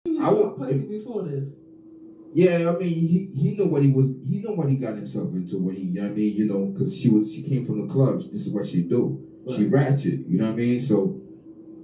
I would pussy before this. Yeah, I mean, he know what he was. He know what he got himself into when he. You know what I mean, you know, because she came from the clubs. This is what she do. Right. She ratchet. You know what I mean. So,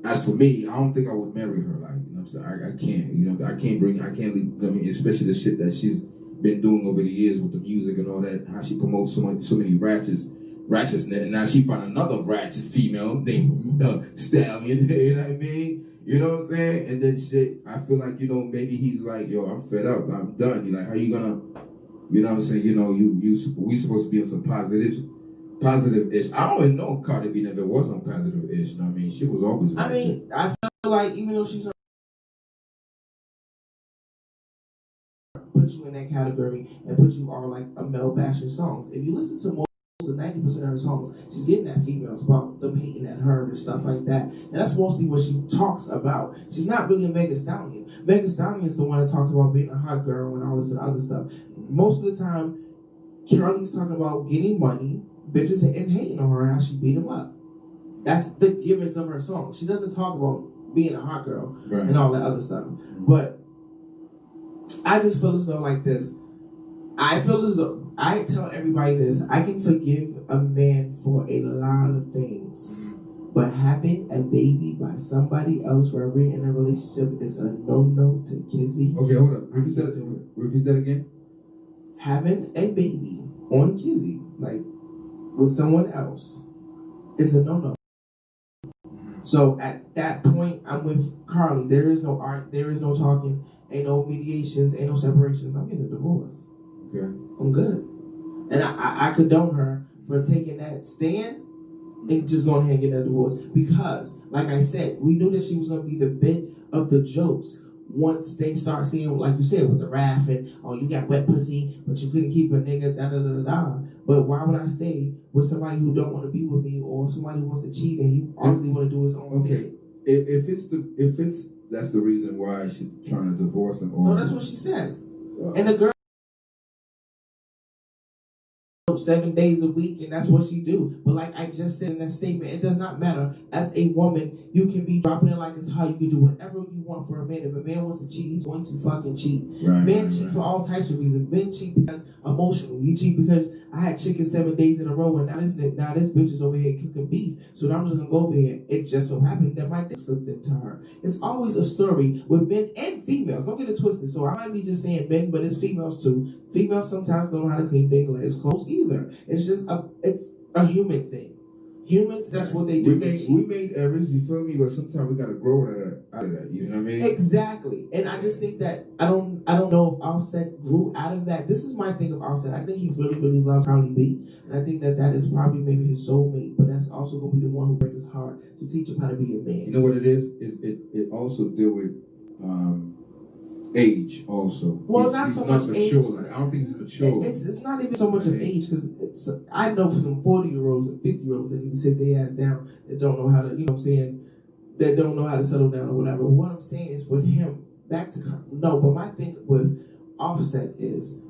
as for me, I don't think I would marry her. Like, you know, what I'm saying, I can't. You know, I can't leave. I mean, especially the shit that she's been doing over the years with the music and all that. How she promotes so many ratchets. And now she found another ratchet female named Stallion. You know what I mean? You know what I'm saying? And then shit, I feel like, you know, maybe he's like, yo, I'm fed up. I'm done. You're like, how you gonna, you know what I'm saying? You know, we supposed to be on some positive-ish. I don't even know if Cardi B never was on positive-ish. You know what I mean? She was always ratchet. I mean, I feel like even though she's put you in that category and put you on like a male bashing songs. If you listen to more 90% of her songs, she's getting at females about them hating at her and stuff like that. And that's mostly what she talks about. She's not really a Megan Stallion. Megan Stallion is the one that talks about being a hot girl and all this and other stuff. Most of the time, Charlie's talking about getting money, bitches and hating on her and how she beat them up. That's the gimmicks of her song. She doesn't talk about being a hot girl and all that other stuff. But I just feel as though like this. I feel as though I tell everybody this. I can forgive a man for a lot of things, but having a baby by somebody else where we're in a relationship is a no-no to Kizzy. Okay, hold up. Repeat that again. Having a baby on Kizzy, like with someone else, is a no-no. So at that point, I'm with Carly. There is no art. There is no talking. Ain't no mediations. Ain't no separations. I'm getting a divorce. Okay. I'm good. And I condone her for taking that stand and just going ahead and getting a divorce. Because, like I said, we knew that she was going to be the bit of the jokes once they start seeing, like you said, with the rap and, oh, you got wet pussy, but you couldn't keep a nigga, da-da-da-da-da. But why would I stay with somebody who don't want to be with me or somebody who wants to cheat and he honestly want to do his own thing? If that's the reason why she's trying to divorce him. No, that's what she says. And the girl 7 days a week, and that's what she do. But like I just said in that statement, it does not matter. As a woman, you can be dropping it like it's how you can do whatever you want for a man. If a man wants to cheat, he's going to fucking cheat. Men cheat for all types of reasons. Men cheat because emotionally. You cheat because I had chicken 7 days in a row, and now this bitch is over here cooking beef. So now I'm just gonna go over here. It just so happened that my dick slipped into her. It's always a story with men and females. Don't get it twisted. So I might be just saying men, but it's females too. Females sometimes don't know how to clean their legs close either. It's just it's a human thing. Humans, that's what they do. We made errors, you feel me? But sometimes we gotta grow out of that. You know what I mean? Exactly. And I just think that I don't know if Offset grew out of that. This is my thing of Offset. I think he really, really loves Carly B. And I think that is probably maybe his soulmate, but that's also gonna be the one who breaks his heart to teach him how to be a man. You know what it is? It also deal with age also. Well, not so much age. Like, I don't think he's mature. It's not even so much of age, because I know for some 40-year-olds and 50-year-olds that need to sit their ass down that don't know how to, you know what I'm saying, that don't know how to settle down or whatever. What I'm saying is with him, back to no, but my thing with Offset is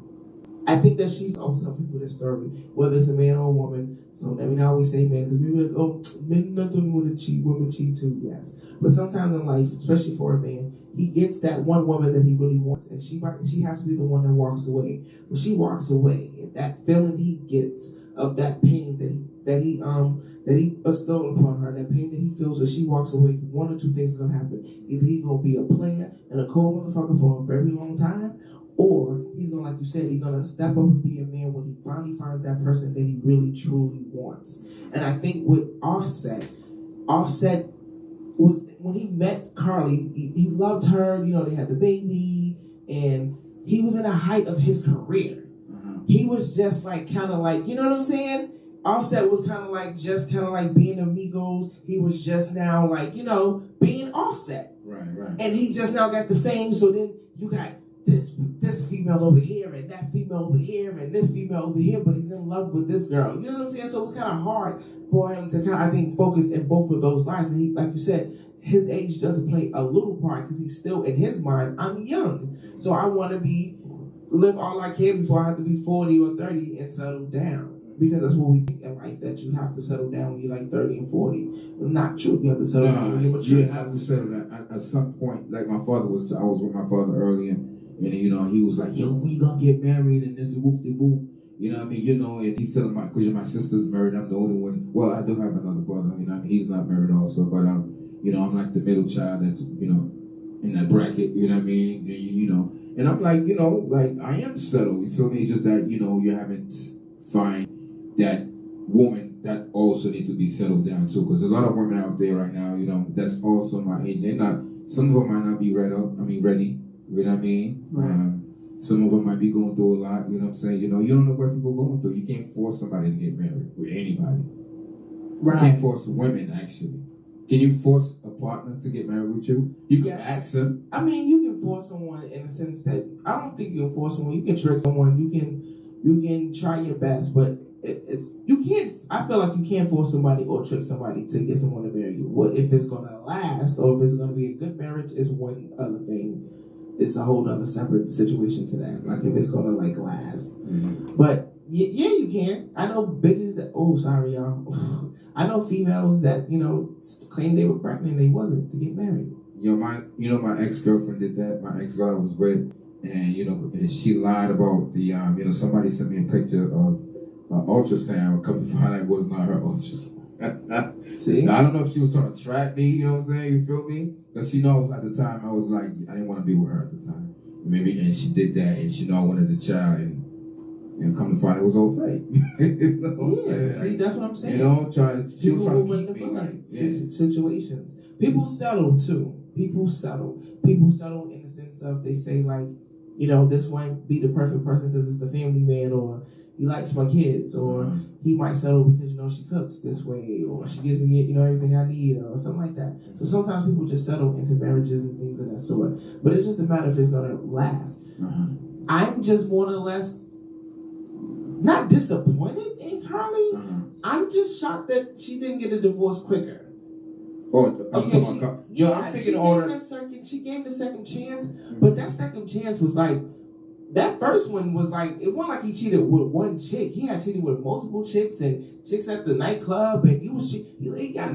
I think that she's always something for this story, whether it's a man or a woman. So let me not always say men, because people are like, oh, men not doing want to cheat, women cheat too, yes. But sometimes in life, especially for a man, he gets that one woman that he really wants, and she has to be the one that walks away. When she walks away, that feeling he gets of that pain that he bestowed upon her, that pain that he feels when she walks away, one or two things is gonna happen. Either he's gonna be a player and a cold motherfucker for a very long time, or he's gonna, like you said, he's gonna step up and be a man when he finally finds that person that he really truly wants. And I think with Offset was when he met Carly, he loved her, you know, they had the baby, and he was in the height of his career. He was just like kind of like, you know what I'm saying? Offset was kind of like being Amigos. He was just now like, you know, being Offset. Right. And he just now got the fame, so then you got this female over here and that female over here and this female over here, but he's in love with this girl. You know what I'm saying? So it's kind of hard for him to kind of, I think, focus in both of those lives. And he, like you said, his age doesn't play a little part because he's still, in his mind, I'm young. So I want to live all I can before I have to be 40 or 30 and settle down. because that's what we think in life, that you have to settle down when you're like 30 and 40. But not true. You have to settle down when you're mature. You have to settle down at some point. Like my father was, I was with my father early, and you know, he was like, "Yo, we gonna get married?" And this whoop de whoop. You know what I mean? You know, and he's telling because my sister's married, I'm the only one. Well, I do have another brother. You know, what I mean? He's not married also, but you know, I'm like the middle child that's, you know, in that bracket. You know what I mean? You know, and I'm like, you know, like I am settled. You feel me? It's just that, you know, you haven't find that woman that also need to be settled down too, because a lot of women out there right now, you know, that's also my age. They're not. Some of them might not be ready. You know what I mean? Right. Some of them might be going through a lot. You know what I'm saying? You know, you don't know what people are going through. You can't force somebody to get married with anybody. Right. You can't force women, actually. Can you force a partner to get married with you? You can ask them. I mean, you can force someone in the sense that I don't think you can force someone. You can trick someone. You can try your best, but it's you can't. I feel like you can't force somebody or trick somebody to get someone to marry you. What if it's gonna last, or if it's gonna be a good marriage, is one other thing. It's a whole other separate situation to that. Like if it's gonna like last. Mm-hmm. But yeah, you can. I know bitches that. Oh, sorry, y'all. I know females that, you know, claim they were pregnant and they wasn't, to get married. My ex-girlfriend did that. My ex-girl I was with, and you know, and she lied about the you know, somebody sent me a picture of ultrasound. Come to find out it was not her ultrasound. See? Now, I don't know if she was trying to trap me, you know what I'm saying? You feel me? Because she knows at the time I was like, I didn't want to be with her at the time. Maybe, and she did that, and she know I wanted a child, and come to find it was all fake. You know yeah, see, that's what I'm saying. You know, she was trying to keep me like situations. People settle too. People settle in the sense of, they say like, you know, this might be the perfect person because it's the family man, or he likes my kids, or he might settle because, you know, she cooks this way, or she gives me, you know, everything I need, or something like that. So sometimes people just settle into marriages and things of that sort. But it's just a matter if it's gonna last. I'm just more or less not disappointed in Carly. I'm just shocked that she didn't get a divorce quicker. I'm thinking all that. She gave the second chance, but that second chance was like, that first one was like, it wasn't like he cheated with one chick. He had cheated with multiple chicks and chicks at the nightclub, and he got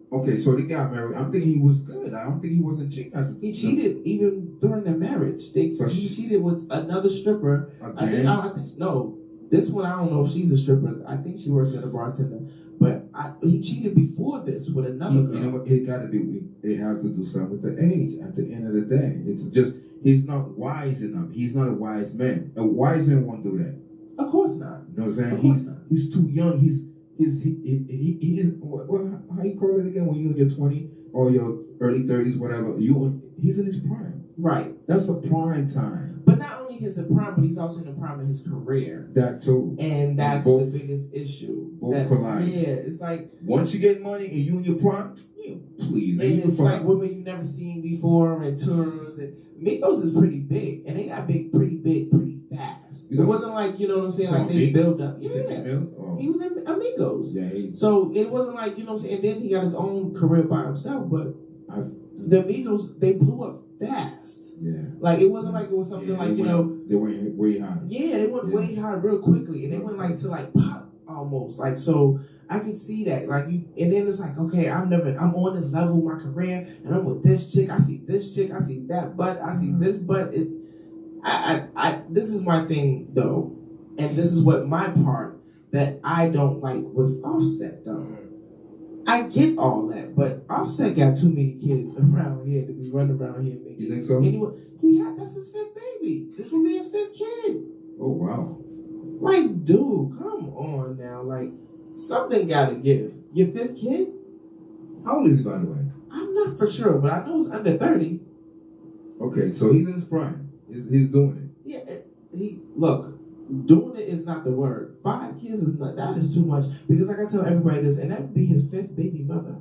Okay, so they got married. I'm thinking he was good. I don't think he wasn't cheating. He cheated even during their marriage. He cheated with another stripper. Again? I think no. This one, I don't know if she's a stripper. I think she works as a bartender. But he cheated before this with another girl. You know what? It got to be. They have to do something with the age. At the end of the day, it's just he's not wise enough. He's not a wise man. A wise man won't do that. Of course not. You know what I'm saying? He's too young. He's how you call it again when you're in your 20 or your early 30s, whatever. He's in his prime. Right. That's the prime time. But not only his prime, but he's also in the prime of his career. That too. And that's the biggest issue. Both collide. Yeah, it's like once you get money and you in your prime, please. And it's like women you've never seen before, and tours, and Migos is pretty big, and they got pretty big, pretty fast. It wasn't like, you know what I'm saying, like they build up. Yeah, he was in Amigos. Yeah, so it wasn't like, you know what I'm saying. And then he got his own career by himself, but the Amigos, they blew up fast. Yeah. Like it wasn't like it was something like, you know, they went way high. Yeah, they went way high real quickly, and they went like to like pop almost. Like, so I can see that. Like you, and then it's like, okay, I'm on this level of my career, and I'm with this chick. I see this chick. I see that butt. I see this butt. This is my thing though, and this is what my part that I don't like with Offset though. I get all that, but Offset got too many kids around here to be running around here making. You think so? Anyway, that's his fifth baby. This will be his fifth kid. Oh wow! Like, dude, come on now. Like, something gotta give. Your fifth kid? How old is he, by the way? I'm not for sure, but I know it's under 30. Okay, so he's in his prime. He's doing it. Yeah, look. Doing it is not the word. 5 kids is not. That is too much. Because like I tell everybody this, and that would be his 5th baby mother.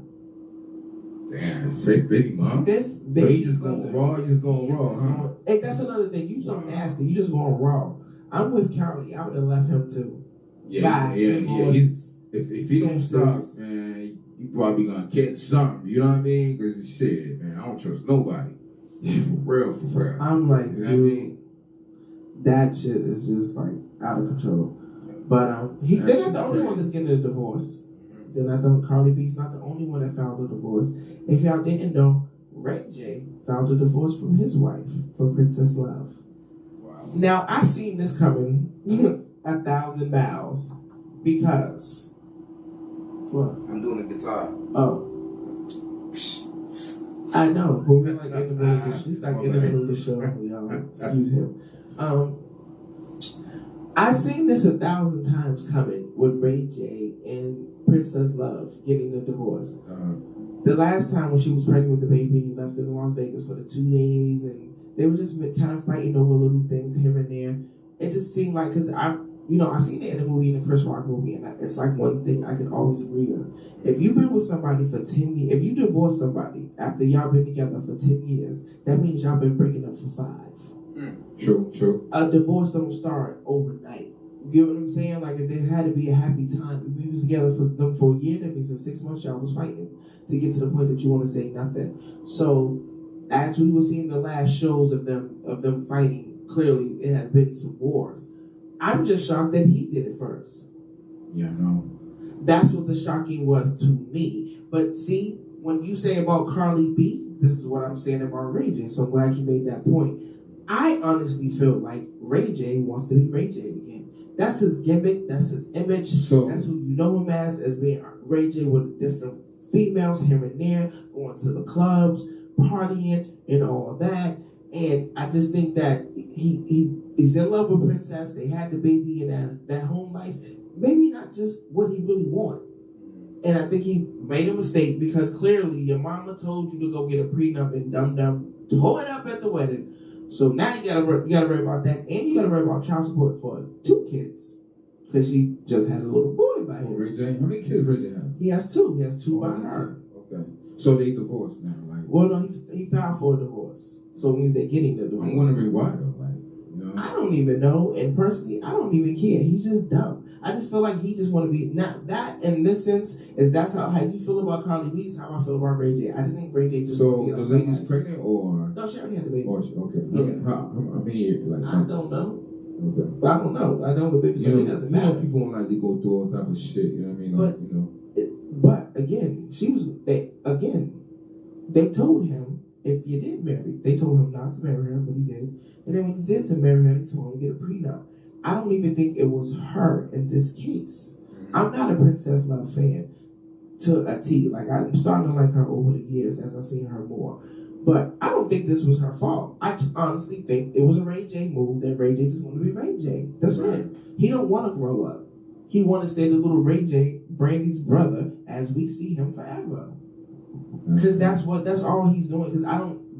Damn, 5th baby mom. 5th So baby he just going raw. He's just going raw, huh? Hey, that's another thing. You so nasty. You just going raw. I'm with Cali. I would have left him too. Yeah. He's if he don't stop, man, he probably gonna catch something. You know what I mean? Because shit, man, I don't trust nobody. For real. I'm like, you know what I mean? That shit is just like out of control. But they're not the only one that's getting a divorce. They're not Carly B's not the only one that filed a divorce. If y'all didn't know, Ray J filed a divorce from his wife, from Princess Love. Wow. Now I seen this coming 1,000 miles because what? I'm doing the guitar. Oh. I know, but we're like in the middle of the show. He's like in the middle of the show, y'all. Excuse him. I've seen this 1,000 times coming with Ray J and Princess Love getting a divorce. The last time when she was pregnant with the baby, he left in Las Vegas for the 2 days, and they were just kind of fighting over little things here and there. It just seemed like, because I seen it in the movie, in the Chris Rock movie, and it's like one thing I can always agree on. If you've been with somebody for 10 years, if you divorce somebody after y'all been together for 10 years, that means y'all been breaking up for 5. True. A divorce don't start overnight. You get what I'm saying? Like, if there had to be a happy time, if we was together for a year, that means in 6 months y'all was fighting to get to the point that you want to say nothing. So, as we were seeing the last shows of them fighting, clearly it had been some wars. I'm just shocked that he did it first. Yeah, I know. That's what the shocking was to me. But see, when you say about Carly B, this is what I'm saying about Ray J. So I'm glad you made that point. I honestly feel like Ray J wants to be Ray J again. That's his gimmick. That's his image. So, that's who you know him as being Ray J with different females here and there, going to the clubs, partying, and all that. And I just think that he's in love with Princess. They had the baby in that home life. Maybe not just what he really wanted. And I think he made a mistake because clearly your mama told you to go get a prenup and dum-dum tore it up at the wedding. So now you gotta worry about that, and you gotta worry about child support for 2 kids because she just had a little boy by him. Ray J, how many kids Ray J have? He has 2. He has 2 by her. Okay, so they divorced now, like. Well, no, he filed for a divorce, so it means they're getting the divorce. I'm wondering why though, like, you know. I don't even know, and personally, I don't even care. He's just dumb. I just feel like he just want to be not that in this sense. That's how you feel about Carly B. Is how I feel about Ray J. I just think Ray J just. So the lady's pregnant, or no? She already had the baby. Okay. Yeah. How many years? Like I don't know. Okay. But I don't know. I know the baby. So it doesn't matter. You know, people don't like to go through all type of shit. You know what I mean? Like, But again, they told him if you did marry, they told him not to marry her, but he did. And then when he did to marry her, they told him to get a prenup. I don't even think it was her in this case. I'm not a Princess Love fan to a T. Like, I'm starting to like her over the years as I've seen her more. But I don't think this was her fault. I honestly think it was a Ray J move that Ray J just wanted to be Ray J. That's it. He don't want to grow up. He want to stay the little Ray J, Brandy's brother, as we see him forever. Because that's all he's doing.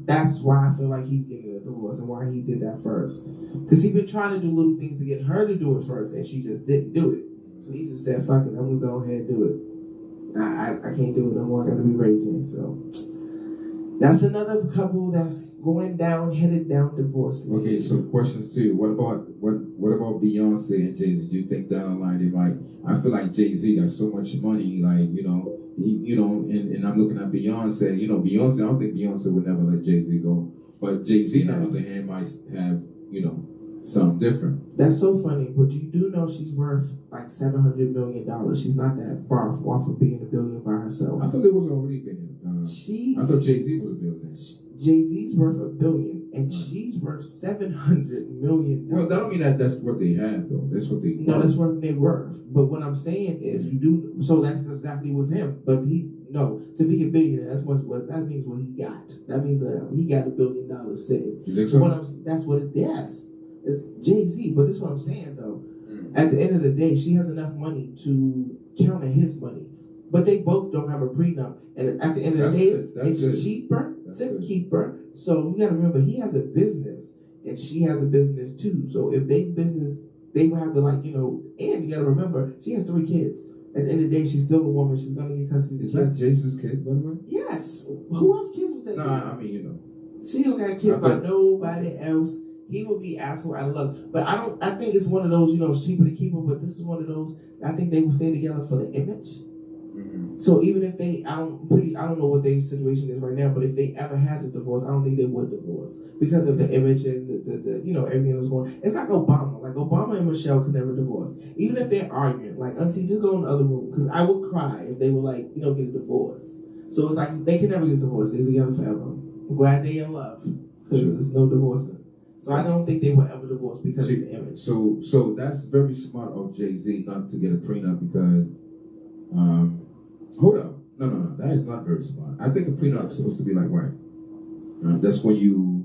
That's why I feel like he's getting a divorce and why he did that first. Because he been trying to do little things to get her to do it first, and she just didn't do it. So he just said, fuck it, I'm going to go ahead and do it. I can't do it no more. I got to be Ray J. So that's another couple that's headed down divorce. Okay, so questions to you. What about Beyonce and Jay-Z? Do you think down the line they might? I feel like Jay-Z got so much money, like, and I'm looking at Beyonce. Beyonce, I don't think Beyonce would never let Jay-Z go. But Jay-Z, on the other hand, might have, something different. That's so funny, but you do know she's worth like $700 million. She's not that far off of being a billion by herself. I thought it was already billion. I thought Jay-Z was a billion. Jay-Z's worth $1 billion, and she's worth $700 million. Well, that don't mean that that's what they have, though. That's what they. No, that's what they worth. But what I'm saying is, you do. So that's exactly with him. But to be a billionaire, that means what he got. That means he got $1 billion saved. You think so? That's what it. Yes, it's Jay-Z. But this is what I'm saying though. At the end of the day, she has enough money to counter his money. But they both don't have a prenup. And at the end of the day, it's cheaper to keep her. So you got to remember, he has a business and she has a business too. So if they will have to and you got to remember, she has 3 kids. At the end of the day, she's still a woman. She's going to get custody of the kids. Is that Jason's kids, by the way? Yes. Who else kids with that? No, I mean, She don't got kids by nobody else. He would be asshole out of luck. But I think it's one of those, it's cheaper to keep her, but this is one of those, I think they will stay together for the image. So even if they, I don't know what their situation is right now, but if they ever had to divorce, I don't think they would divorce because of the image and the everything that was going. It's like Obama. Like Obama and Michelle could never divorce, even if they're arguing. Like auntie, just go in the other room because I would cry if they were like get a divorce. So it's like they can never get divorced. They're together forever. I'm glad they in love because there's no divorcing. So I don't think they will ever divorce because of the image. So that's very smart of Jay-Z not to get a prenup because. Hold up. No. That is not very smart. I think a prenup is supposed to be like, right? That's when you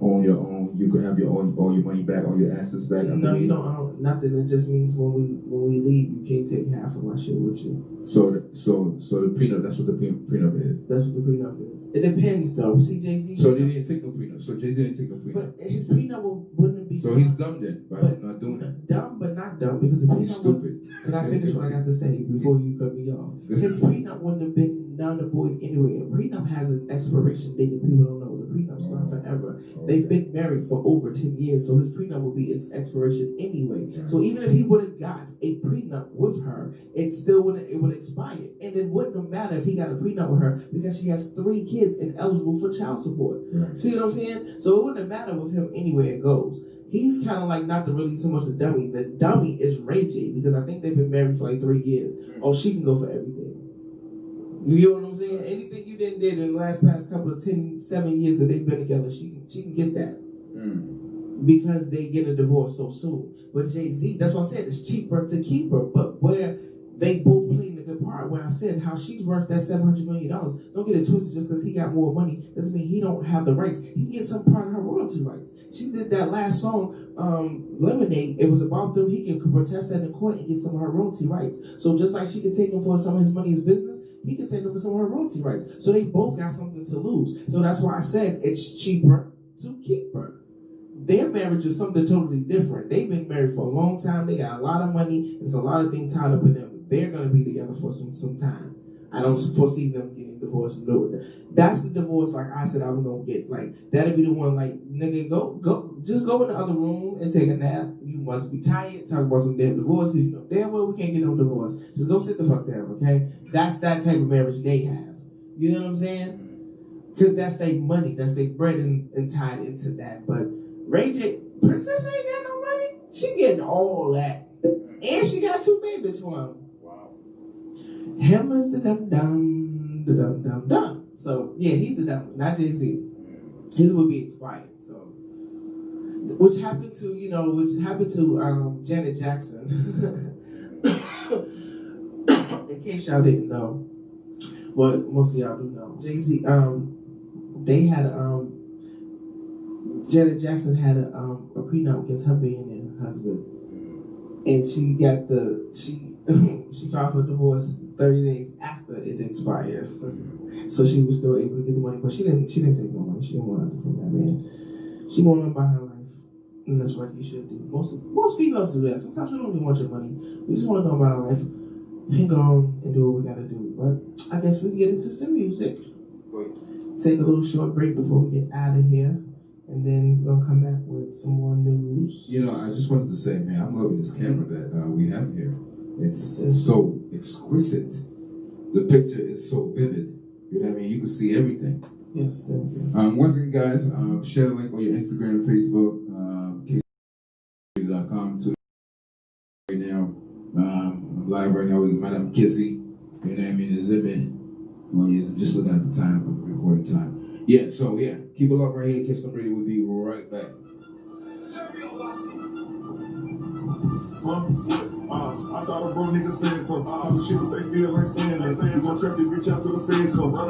own your own. You could have all your money back, all your assets back. No, you don't own nothing. It just means when we leave, you can't take half of my shit with you. So the prenup. That's what the prenup is. That's what the prenup is. It depends, though. See, Jay-Z. So they didn't take no prenup. So Jay-Z didn't take no prenup. But his prenup wouldn't be. So he's dumb then by not doing it. Dumb, but not dumb because the prenup. He's stupid. Can I finish what I got to say before you cut me off? His prenup wouldn't have been null and void anyway. A prenup has an expiration date that people don't know. The prenup's not forever. They've been married for over 10 years, so his prenup will be its expiration anyway. So even if he would have got a prenup with her, it would expire. And it wouldn't matter if he got a prenup with her because she has 3 kids and eligible for child support. Right. See what I'm saying? So it wouldn't matter with him anywhere it goes. He's kind of like not really so much the dummy. The dummy is Ray J because I think they've been married for like 3 years. Oh, she can go for everything. You hear what I'm saying? Anything you did in the past couple of 7 years that they've been together, she can get that. Because they get a divorce so soon. But Jay-Z, that's what I said, it's cheaper to keep her. But where they both playing the good part, when I said how she's worth that $700 million, don't get it twisted just because he got more money doesn't mean he don't have the rights. He can get some part of her royalty rights. She did that last song, Lemonade. It was about them. He can protest that in court and get some of her royalty rights. So just like she could take him for some of his money, his business, he could take her for some of her royalty rights. So they both got something to lose. So that's why I said it's cheaper to keep her. Their marriage is something totally different. They've been married for a long time. They got a lot of money. There's a lot of things tied up in them. They're going to be together for some time. I don't foresee them getting divorced. No, that's the divorce. Like I said, I was gonna get. Like that'll be the one. Like nigga, just go in the other room and take a nap. You must be tired. Talk about some damn divorce because you know damn well we can't get no divorce. Just go sit the fuck down, okay? That's that type of marriage they have. You know what I'm saying? Because that's their money. That's their bread and tied into that. But Ray J, Princess ain't got no money. She getting all that, and she got 2 babies for him. Him is the dumb. So yeah, he's the dumb, not Jay-Z. His would be expired. So, which happened to Janet Jackson. In case y'all didn't know, well, most of y'all do know. Jay-Z, they had Janet Jackson had a prenup against her billionaire husband, and she filed for divorce 30 days after it expired. So she was still able to get the money, but she didn't take no money. She didn't want nothing from that man. She wanted to buy her life, and that's what you should do. Most females do that. Sometimes we don't even want your money. We just want to go about our life and go on and do what we gotta do. But I guess we can get into some music. Take a little short break before we get out of here. And then we're going to come back with some more news. You know, I just wanted to say, man, I'm loving this camera that we have here. It's so exquisite. The picture is so vivid. You know what I mean? You can see everything. Yes, thank you. Once again, guys, share the link on your Instagram and Facebook, KC.com. Right now, I'm live right now with Madam Kissy. You know what I mean? It's I'm just looking at the time of the recording time. Yeah, so yeah, keep it up right here. Kiss Them Radio will be right back. I thought a bro nigga said some shit, but they still ain't saying that. You gon' trap this bitch out to the face,